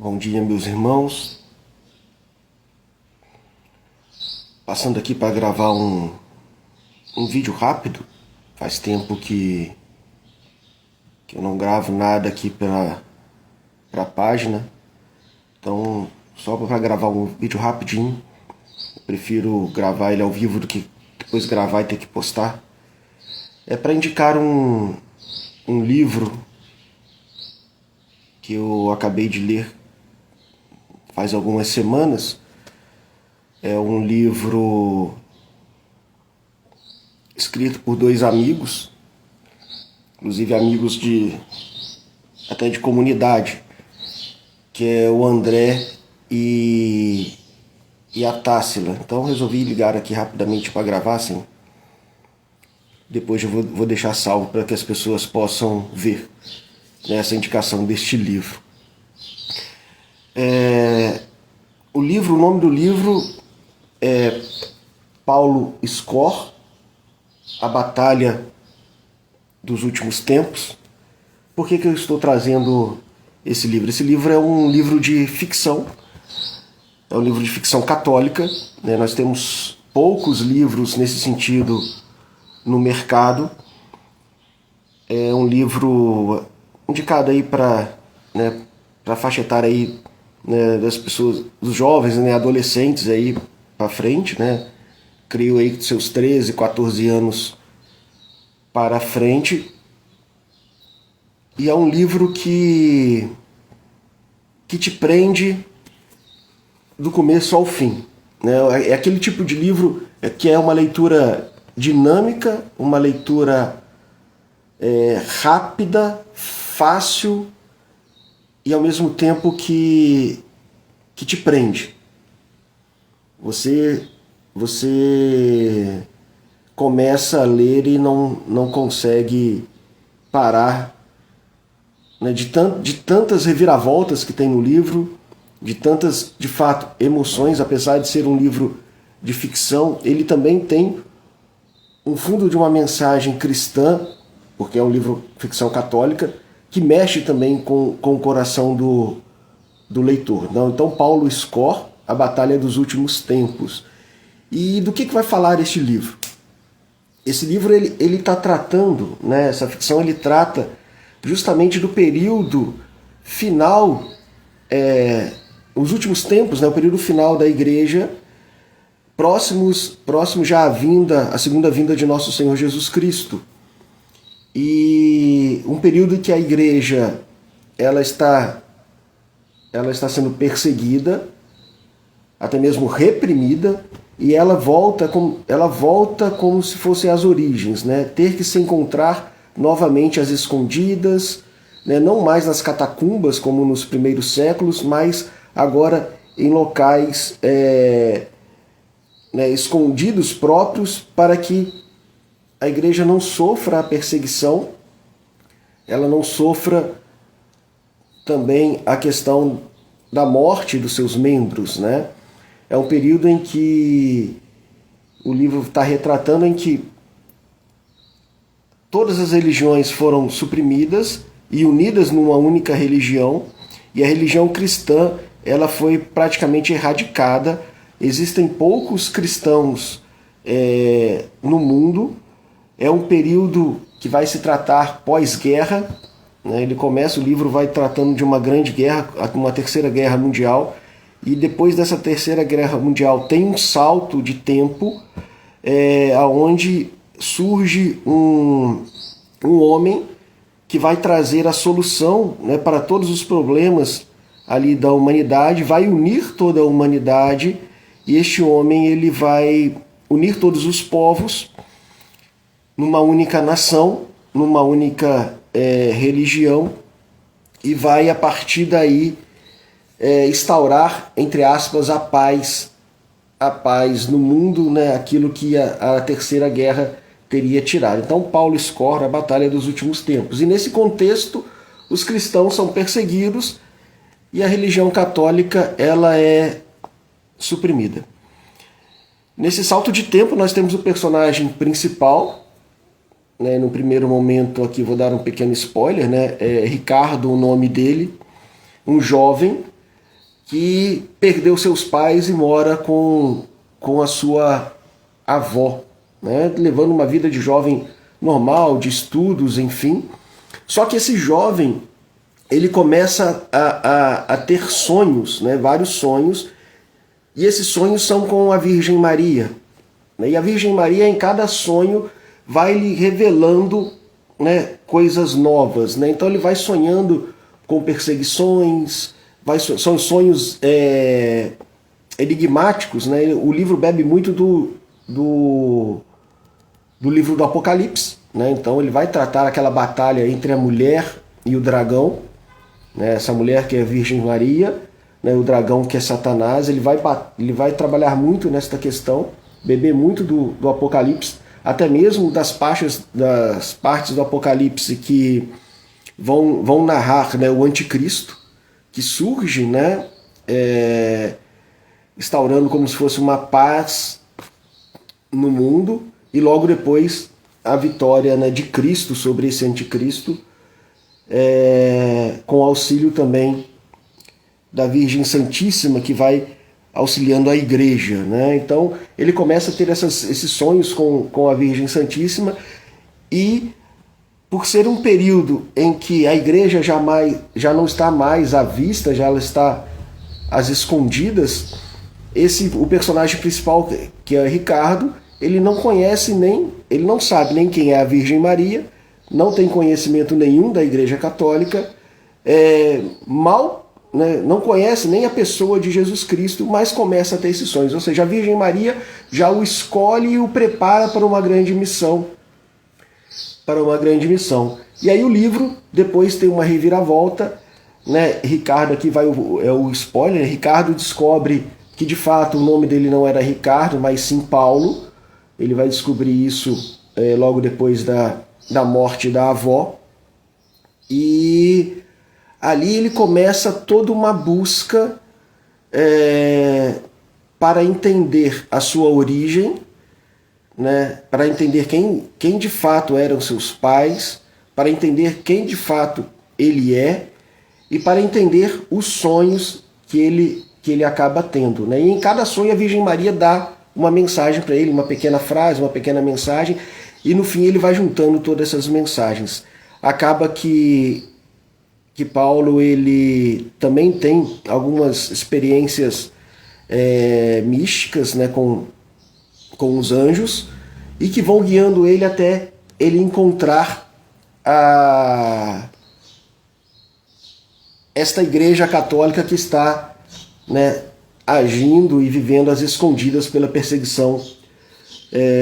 Bom dia, meus irmãos. Passando aqui para gravar um vídeo rápido. Faz tempo que eu não gravo nada aqui para a página. Então, só para gravar um vídeo rapidinho. Eu prefiro gravar ele ao vivo do que depois gravar e ter que postar. É para indicar um livro que eu acabei de ler faz algumas semanas. É um livro escrito por dois amigos, inclusive amigos até de comunidade, que é o André e a Tássila. Então resolvi ligar aqui rapidamente para gravar, assim. Depois eu vou deixar salvo para que as pessoas possam ver essa indicação deste livro. O nome do livro é Paulo Score, A Batalha dos Últimos Tempos. Por que eu estou trazendo esse livro? Esse livro é um livro de ficção, é um livro de ficção católica, né? Nós temos poucos livros nesse sentido no mercado. É um livro indicado aí para a faixa etária aí, né, das pessoas, dos jovens, né, adolescentes aí para frente, né? Creio aí que seus 13, 14 anos para frente. E é um livro que te prende do começo ao fim, né? É aquele tipo de livro que é uma leitura dinâmica, uma leitura rápida, fácil e ao mesmo tempo que te prende. Você começa a ler e não consegue parar, né, de tantas reviravoltas que tem no livro, de tantas, de fato, emoções. Apesar de ser um livro de ficção, ele também tem um fundo de uma mensagem cristã, porque é um livro de ficção católica, que mexe também com o coração do leitor. Então, Paulo Score, A Batalha dos Últimos Tempos. E do que vai falar este livro? Esse livro ele está tratando, né, essa ficção ele trata justamente do período final, os últimos tempos, né, o período final da igreja, próximo já à segunda vinda de nosso Senhor Jesus Cristo. E um período em que a igreja ela está sendo perseguida, até mesmo reprimida, e ela volta como se fossem as origens, né? Ter que se encontrar novamente às escondidas, né? Não mais nas catacumbas como nos primeiros séculos, mas agora em locais escondidos próprios, para que a igreja não sofra a perseguição, ela não sofra também a questão da morte dos seus membros, né? É um período em que o livro está retratando em que todas as religiões foram suprimidas e unidas numa única religião, e a religião cristã ela foi praticamente erradicada. Existem poucos cristãos no mundo. É um período que vai se tratar pós-guerra, né? O livro vai tratando de uma grande guerra, uma terceira guerra mundial, e depois dessa terceira guerra mundial tem um salto de tempo, onde surge um homem que vai trazer a solução, né, para todos os problemas ali da humanidade, vai unir toda a humanidade, e este homem ele vai unir todos os povos numa única nação, numa única religião, e vai a partir daí instaurar, entre aspas, a paz no mundo, né, aquilo que a terceira guerra teria tirado. Então Paulo Score, A Batalha dos Últimos Tempos. E nesse contexto, os cristãos são perseguidos e a religião católica ela é suprimida. Nesse salto de tempo nós temos o personagem principal, né, no primeiro momento aqui vou dar um pequeno spoiler, né, é Ricardo o nome dele, um jovem que perdeu seus pais e mora com a sua avó, né? Levando uma vida de jovem normal, de estudos, enfim. Só que esse jovem, ele começa a ter sonhos, né? Vários sonhos, e esses sonhos são com a Virgem Maria. E a Virgem Maria, em cada sonho, vai lhe revelando, né, coisas novas, né? Então ele vai sonhando com perseguições, são sonhos enigmáticos, né? O livro bebe muito do livro do Apocalipse, né? Então ele vai tratar aquela batalha entre a mulher e o dragão, né? Essa mulher que é a Virgem Maria, né? O dragão que é Satanás. Ele vai trabalhar muito nesta questão, beber muito do Apocalipse, até mesmo das partes do Apocalipse que vão narrar, né, o anticristo, que surge, né, instaurando como se fosse uma paz no mundo, e logo depois a vitória, né, de Cristo sobre esse anticristo, com auxílio também da Virgem Santíssima, que vai auxiliando a igreja, né? Então ele começa a ter esses sonhos com a Virgem Santíssima, e por ser um período em que a igreja já não está mais à vista, já ela está às escondidas, o personagem principal, que é Ricardo, ele não ele não sabe nem quem é a Virgem Maria, não tem conhecimento nenhum da Igreja Católica, né, não conhece nem a pessoa de Jesus Cristo, mas começa a ter esses sonhos. Ou seja, a Virgem Maria já o escolhe e o prepara para uma grande missão. E aí o livro depois tem uma reviravolta, né? Ricardo, aqui é o spoiler, Ricardo descobre que de fato o nome dele não era Ricardo, mas sim Paulo. Ele vai descobrir isso logo depois da morte da avó. E ali ele começa toda uma busca para entender a sua origem, né, para entender quem de fato eram seus pais, para entender quem de fato ele é, e para entender os sonhos que ele acaba tendo, né? E em cada sonho a Virgem Maria dá uma mensagem para ele, uma pequena frase, uma pequena mensagem, e no fim ele vai juntando todas essas mensagens. Acaba que Paulo ele também tem algumas experiências místicas, né, com os anjos, e que vão guiando ele até ele encontrar esta igreja católica que está, né, agindo e vivendo às escondidas pela perseguição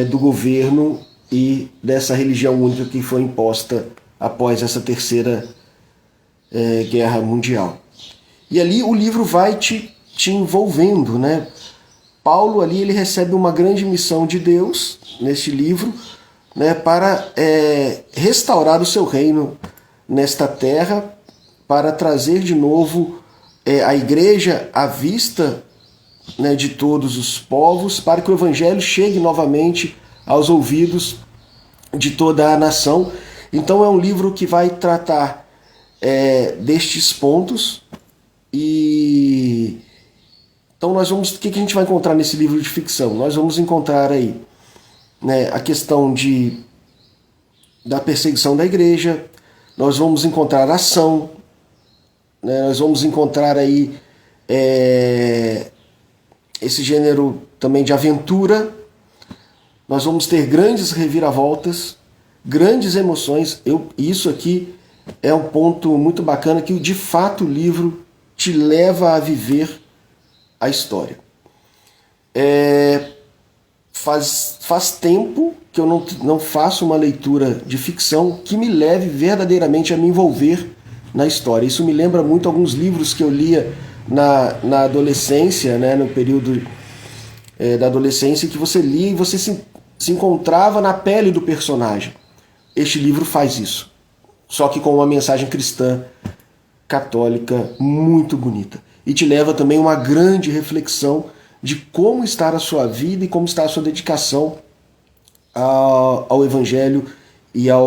do governo e dessa religião única que foi imposta após essa terceira Guerra Mundial. E ali o livro vai te envolvendo, né? Paulo ali ele recebe uma grande missão de Deus neste livro, né, para restaurar o seu reino nesta terra, para trazer de novo a igreja à vista, né, de todos os povos, para que o evangelho chegue novamente aos ouvidos de toda a nação. Então é um livro que vai tratar destes pontos. E então o que a gente vai encontrar nesse livro de ficção? Nós vamos encontrar aí, né, a questão da perseguição da igreja, nós vamos encontrar ação, né, nós vamos encontrar aí esse gênero também de aventura, nós vamos ter grandes reviravoltas, grandes emoções. Isso aqui é um ponto muito bacana, que de fato o livro te leva a viver a história. Faz tempo que eu não faço uma leitura de ficção que me leve verdadeiramente a me envolver na história. Isso me lembra muito alguns livros que eu lia na adolescência, né, no período da adolescência, que você lia e você se encontrava na pele do personagem. Este livro faz isso, só que com uma mensagem cristã católica muito bonita. E te leva também a uma grande reflexão de como está a sua vida e como está a sua dedicação ao Evangelho e à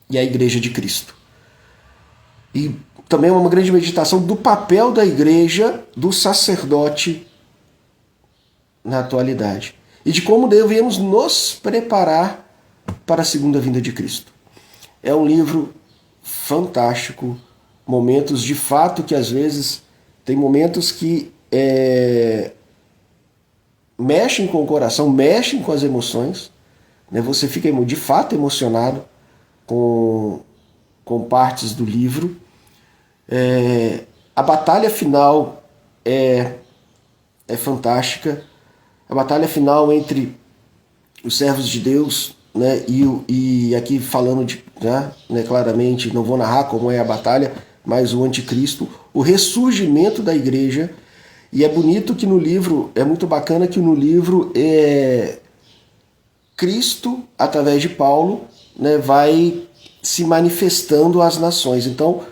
Igreja de Cristo. E também é uma grande meditação do papel da igreja, do sacerdote na atualidade. E de como devemos nos preparar para a segunda vinda de Cristo. É um livro fantástico, momentos de fato que às vezes tem momentos que mexem com o coração, mexem com as emoções, né? Você fica de fato emocionado com partes do livro. A batalha final é fantástica. A batalha final entre os servos de Deus, né, e aqui falando né, claramente, não vou narrar como é a batalha, mas o anticristo, o ressurgimento da igreja. E é bonito que no livro, é muito bacana que no livro Cristo, através de Paulo, né, vai se manifestando às nações. Então,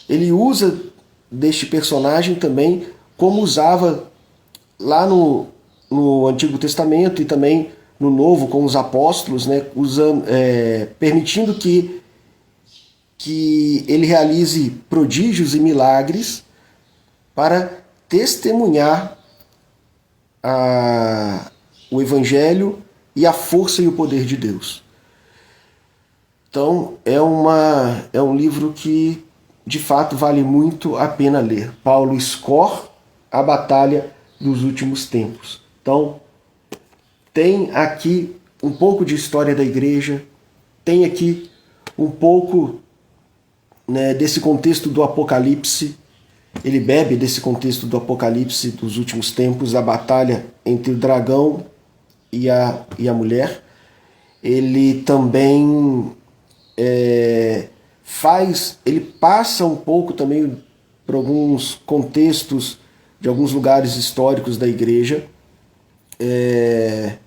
ele usa deste personagem também como usava lá no Antigo Testamento e também no Novo com os apóstolos, né, permitindo que ele realize prodígios e milagres para testemunhar o Evangelho e a força e o poder de Deus. Então é um livro que de fato vale muito a pena ler. Paulo Score, A Batalha dos Últimos Tempos. Então tem aqui um pouco de história da igreja, tem aqui um pouco, né, desse contexto do Apocalipse. Ele bebe desse contexto do Apocalipse dos últimos tempos, a batalha entre o dragão e a mulher. Ele também ele passa um pouco também por alguns contextos de alguns lugares históricos da igreja. É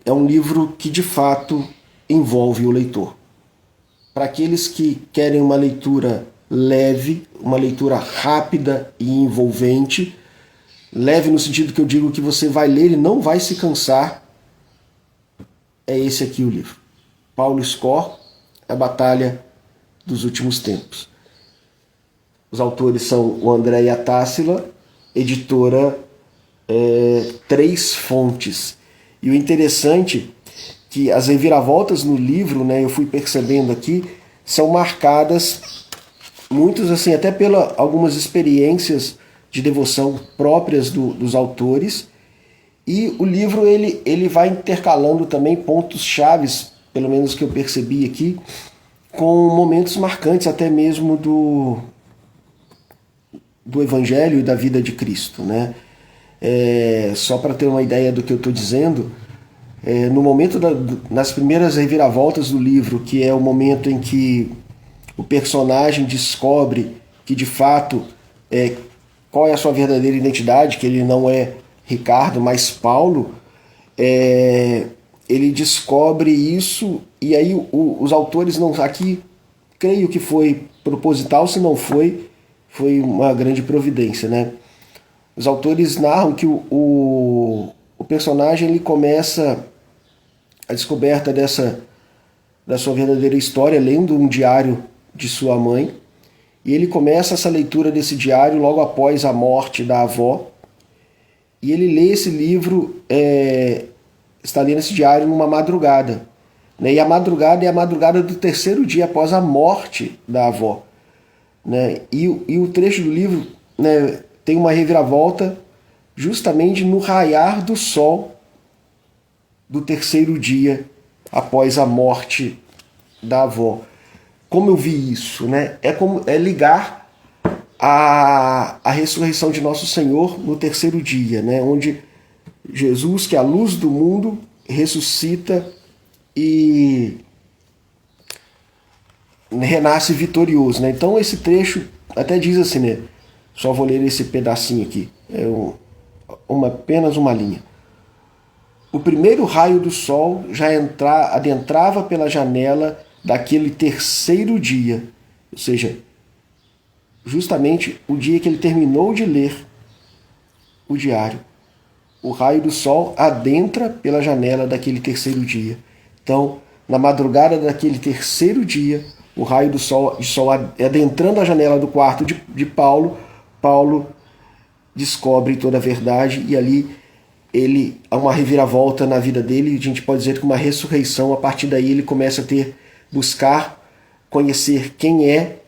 um livro que de fato envolve o leitor. Para aqueles que querem uma leitura leve, uma leitura rápida e envolvente, leve no sentido que eu digo que você vai ler e não vai se cansar, é esse aqui o livro. Paulo Score, A Batalha dos Últimos Tempos. Os autores são o André e a Tássila, editora Três Fontes. E o interessante que as reviravoltas no livro, né, eu fui percebendo aqui, são marcadas, muitos assim, até pela algumas experiências de devoção próprias dos autores, e o livro ele vai intercalando também pontos chaves, pelo menos que eu percebi aqui, com momentos marcantes até mesmo do Evangelho e da vida de Cristo, né? Só para ter uma ideia do que eu estou dizendo, no momento nas primeiras reviravoltas do livro, que é o momento em que o personagem descobre que de fato qual é a sua verdadeira identidade, que ele não é Ricardo, mas Paulo, ele descobre isso, e aí os autores não, aqui creio que foi proposital, se não foi uma grande providência, né? Os autores narram que o personagem ele começa a descoberta da sua verdadeira história lendo um diário de sua mãe, e ele começa essa leitura desse diário logo após a morte da avó, e ele lê esse livro, está lendo esse diário numa madrugada, né? E a madrugada é a madrugada do terceiro dia após a morte da avó, né? E o trecho do livro, né, tem uma reviravolta justamente no raiar do sol do terceiro dia após a morte da avó. Como eu vi isso, né? É ligar a ressurreição de Nosso Senhor no terceiro dia, né? Onde Jesus, que é a luz do mundo, ressuscita e renasce vitorioso, né? Então esse trecho até diz assim, né? Só vou ler esse pedacinho aqui, apenas uma linha. O primeiro raio do sol já adentrava pela janela daquele terceiro dia, ou seja, justamente o dia que ele terminou de ler o diário. O raio do sol adentra pela janela daquele terceiro dia. Então, na madrugada daquele terceiro dia, o raio do sol, de sol adentrando a janela do quarto de Paulo, Paulo descobre toda a verdade e ali há uma reviravolta na vida dele, a gente pode dizer que uma ressurreição. A partir daí ele começa a buscar conhecer quem é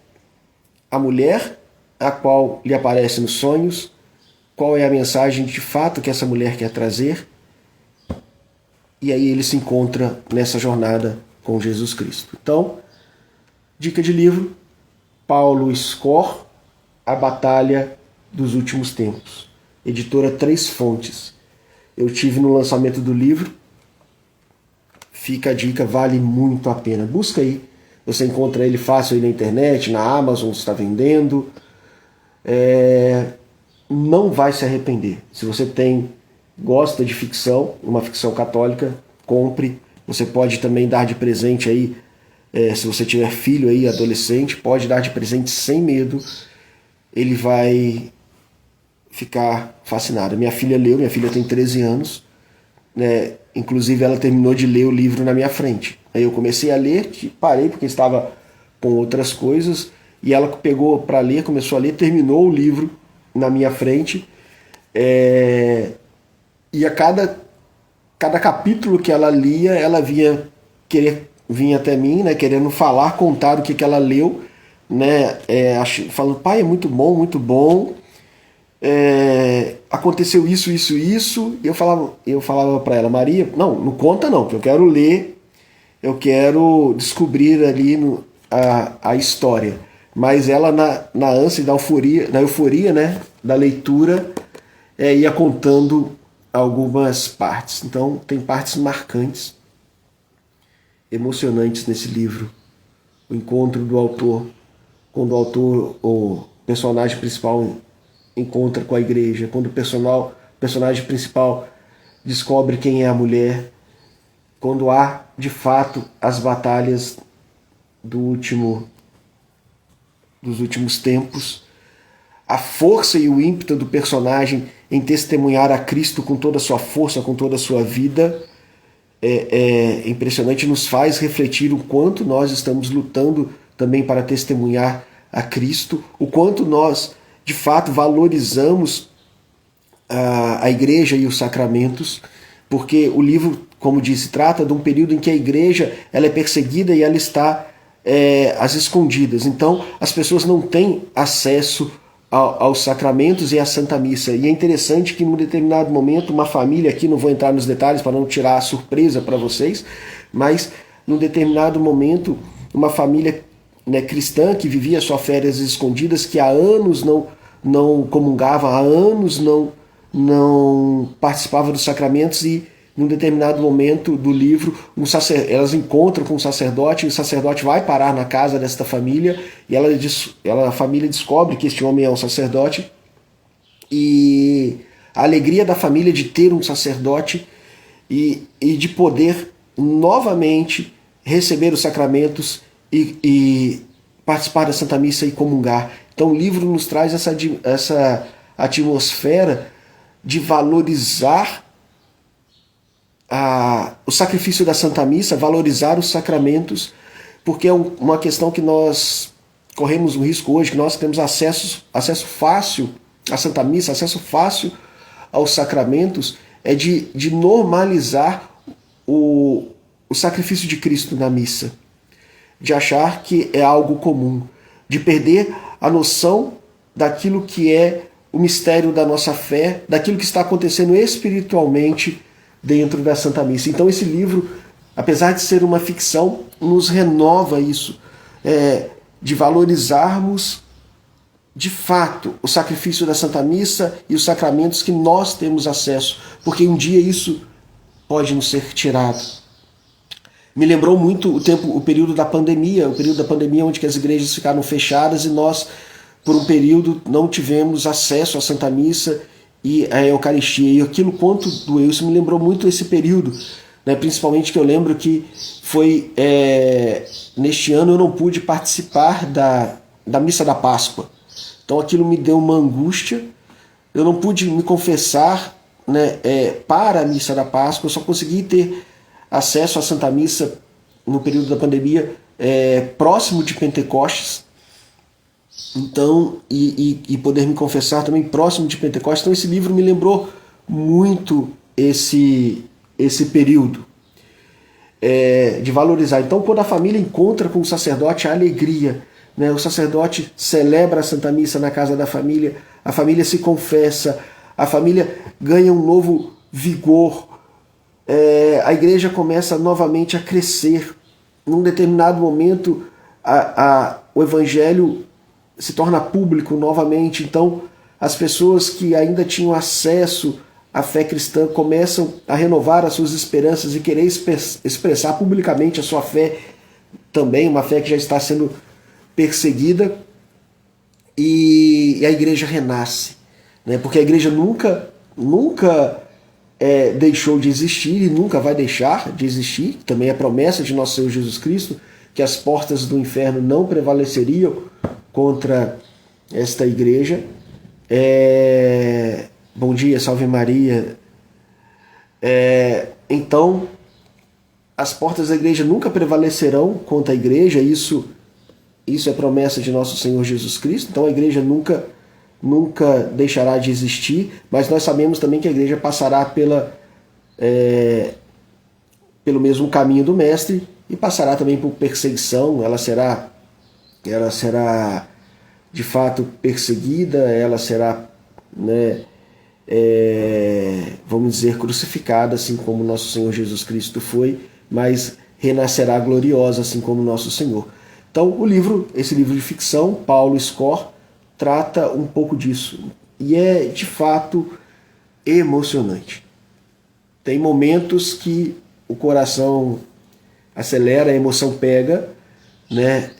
a mulher a qual lhe aparece nos sonhos, qual é a mensagem de fato que essa mulher quer trazer, e aí ele se encontra nessa jornada com Jesus Cristo. Então, dica de livro, Paulo Scor, A Batalha dos Últimos Tempos, editora Três Fontes. Eu tive no lançamento do livro, fica a dica, vale muito a pena. Busca aí, você encontra ele fácil aí na internet, na Amazon, está vendendo. Não vai se arrepender. Se você gosta de ficção, uma ficção católica, compre. Você pode também dar de presente aí, se você tiver filho aí, adolescente, pode dar de presente sem medo. Ele vai ficar fascinado. Minha filha leu, minha filha tem 13 anos, né? Inclusive ela terminou de ler o livro na minha frente. Aí eu comecei a ler, parei porque estava com outras coisas, e ela pegou para ler, começou a ler, terminou o livro na minha frente, e a cada capítulo que ela lia, ela vinha até mim, né, querendo contar o que ela leu, né, falando, pai, é muito bom, muito bom, aconteceu isso, e eu falava para ela, Maria, não conta não, porque eu quero ler, eu quero descobrir ali a história. Mas ela, na ânsia, na euforia, né, da leitura, ia contando algumas partes. Então, tem partes marcantes, emocionantes nesse livro. O encontro do autor, quando o personagem principal encontra com a igreja, quando o personagem principal descobre quem é a mulher, quando há, de fato, as batalhas dos últimos tempos, a força e o ímpeto do personagem em testemunhar a Cristo com toda a sua força, com toda a sua vida, é impressionante, nos faz refletir o quanto nós estamos lutando também para testemunhar a Cristo, o quanto nós, de fato, valorizamos a igreja e os sacramentos, porque o livro, como disse, trata de um período em que a igreja ela é perseguida e ela está às escondidas. Então, as pessoas não têm acesso aos sacramentos e à Santa Missa. E é interessante que, num determinado momento, uma família, aqui não vou entrar nos detalhes para não tirar a surpresa para vocês, mas, num determinado momento, uma família, né, cristã que vivia suas férias escondidas, que há anos não comungava, há anos não participava dos sacramentos, e num determinado momento do livro, elas encontram com um sacerdote, e o sacerdote vai parar na casa desta família, e a família descobre que este homem é um sacerdote, e a alegria da família de ter um sacerdote e de poder novamente receber os sacramentos e participar da Santa Missa e comungar. Então o livro nos traz essa atmosfera de valorizar o sacrifício da Santa Missa, valorizar os sacramentos, porque é uma questão que nós corremos um risco hoje, que nós temos acesso fácil à Santa Missa, acesso fácil aos sacramentos, de normalizar o sacrifício de Cristo na missa, de achar que é algo comum, de perder a noção daquilo que é o mistério da nossa fé, daquilo que está acontecendo espiritualmente dentro da Santa Missa. Então esse livro, apesar de ser uma ficção, nos renova isso, de valorizarmos de fato o sacrifício da Santa Missa e os sacramentos que nós temos acesso, porque um dia isso pode nos ser tirado. Me lembrou muito o período da pandemia, onde que as igrejas ficaram fechadas e nós, por um período, não tivemos acesso à Santa Missa e a Eucaristia, e aquilo quanto doeu, isso me lembrou muito esse período, né? Principalmente que eu lembro que foi neste ano eu não pude participar da Missa da Páscoa, então aquilo me deu uma angústia, eu não pude me confessar, né, para a Missa da Páscoa, eu só consegui ter acesso à Santa Missa no período da pandemia próximo de Pentecostes, então, e poder me confessar também próximo de Pentecostes. Então esse livro me lembrou muito esse período de valorizar. Então, quando a família encontra com o sacerdote, a alegria, né? O sacerdote celebra a Santa Missa na casa da família, a família se confessa, a família ganha um novo vigor, a igreja começa novamente a crescer. Num determinado momento, o evangelho se torna público novamente, então as pessoas que ainda tinham acesso à fé cristã começam a renovar as suas esperanças e querer expressar publicamente a sua fé também, uma fé que já está sendo perseguida, e a igreja renasce, né? Porque a igreja nunca deixou de existir e nunca vai deixar de existir. Também é promessa de nosso Senhor Jesus Cristo que as portas do inferno não prevaleceriam contra esta igreja. Bom dia, salve Maria. Então, as portas da igreja nunca prevalecerão contra a igreja, isso é promessa de nosso Senhor Jesus Cristo. Então a igreja nunca deixará de existir, mas nós sabemos também que a igreja passará pelo mesmo caminho do Mestre e passará também por perseguição. Ela será de fato perseguida, ela será, né, vamos dizer, crucificada, assim como nosso Senhor Jesus Cristo foi, mas renascerá gloriosa, assim como nosso Senhor. Então esse livro de ficção, Paulo Score, trata um pouco disso, e é de fato emocionante. Tem momentos que o coração acelera, a emoção pega, né?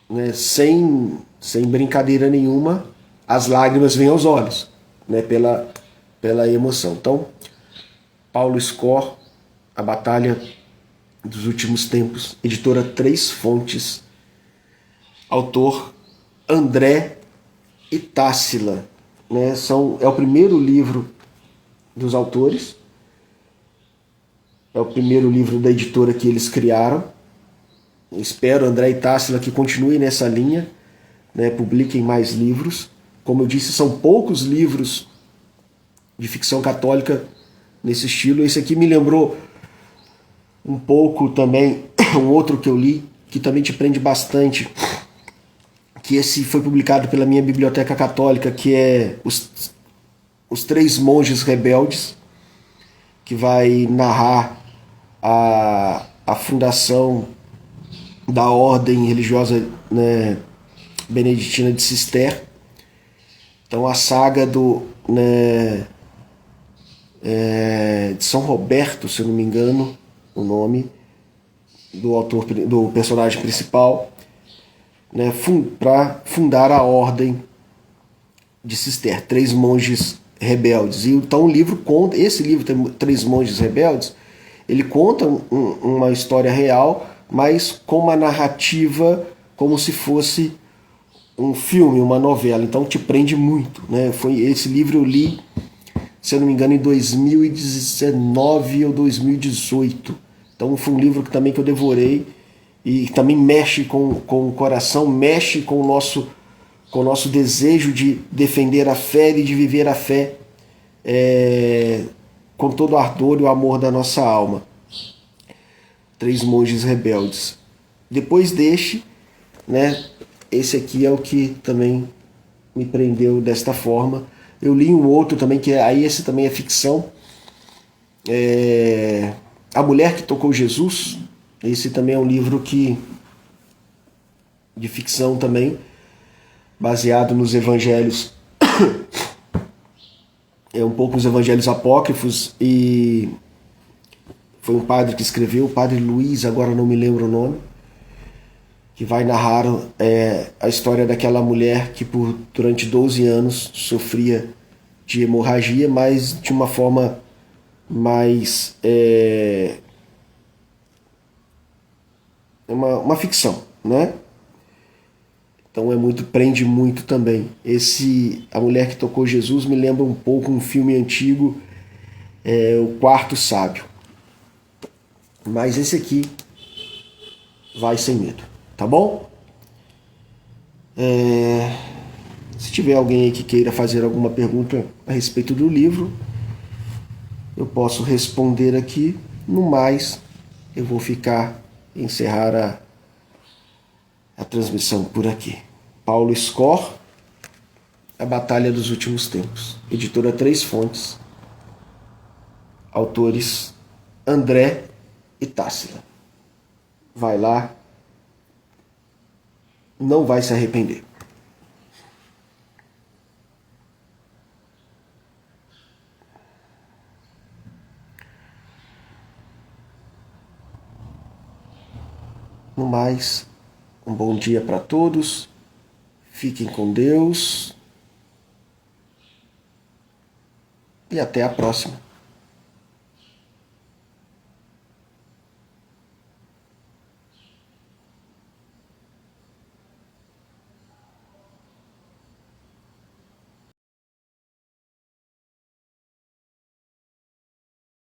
Né, sem brincadeira nenhuma, as lágrimas vêm aos olhos, né? Pela emoção. Então, Paulo Score, A Batalha dos Últimos Tempos, editora Três Fontes, autor André e Tássila, né? É o primeiro livro dos autores, é o primeiro livro da editora que eles criaram. Eu espero, André e Tássila, que continue nessa linha, né? Publiquem mais livros. Como eu disse, são poucos livros de ficção católica nesse estilo. Esse aqui me lembrou um pouco também um outro que eu li, que também te prende bastante, que esse foi publicado pela minha biblioteca católica, que é Os Três Monges Rebeldes, que vai narrar a fundação da ordem religiosa, né, beneditina de Cister. Então a saga de São Roberto, se eu não me engano, o nome do personagem principal, né, para fundar a ordem de Cister, Três Monges Rebeldes. E então esse livro, Três Monges Rebeldes, ele conta uma história real, mas com uma narrativa como se fosse um filme, uma novela. Então te prende muito, né? Esse livro eu li, se eu não me engano, em 2019 ou 2018. Então foi um livro que eu devorei, e também mexe com o coração, mexe com o nosso desejo de defender a fé e de viver a fé com todo o ardor e o amor da nossa alma. Três Monges Rebeldes. Depois né, esse aqui é o que também me prendeu desta forma. Eu li um outro também, esse também é ficção, A Mulher que Tocou Jesus. Esse também é um livro de ficção também, baseado nos evangelhos, um pouco nos evangelhos apócrifos, e foi um padre que escreveu, o padre Luiz, agora não me lembro o nome, que vai narrar a história daquela mulher que durante 12 anos sofria de hemorragia, mas de uma forma mais... uma ficção, né? Então prende muito também. A Mulher que Tocou Jesus me lembra um pouco um filme antigo, O Quarto Sábio. Mas esse aqui vai sem medo, tá bom? Se tiver alguém aí que queira fazer alguma pergunta a respeito do livro, eu posso responder aqui. No mais, eu vou encerrar a transmissão por aqui. Paulo Score, A Batalha dos Últimos Tempos. Editora Três Fontes. Autores André e Tássila. Vai lá, não vai se arrepender. No mais, um bom dia para todos. Fiquem com Deus. E até a próxima.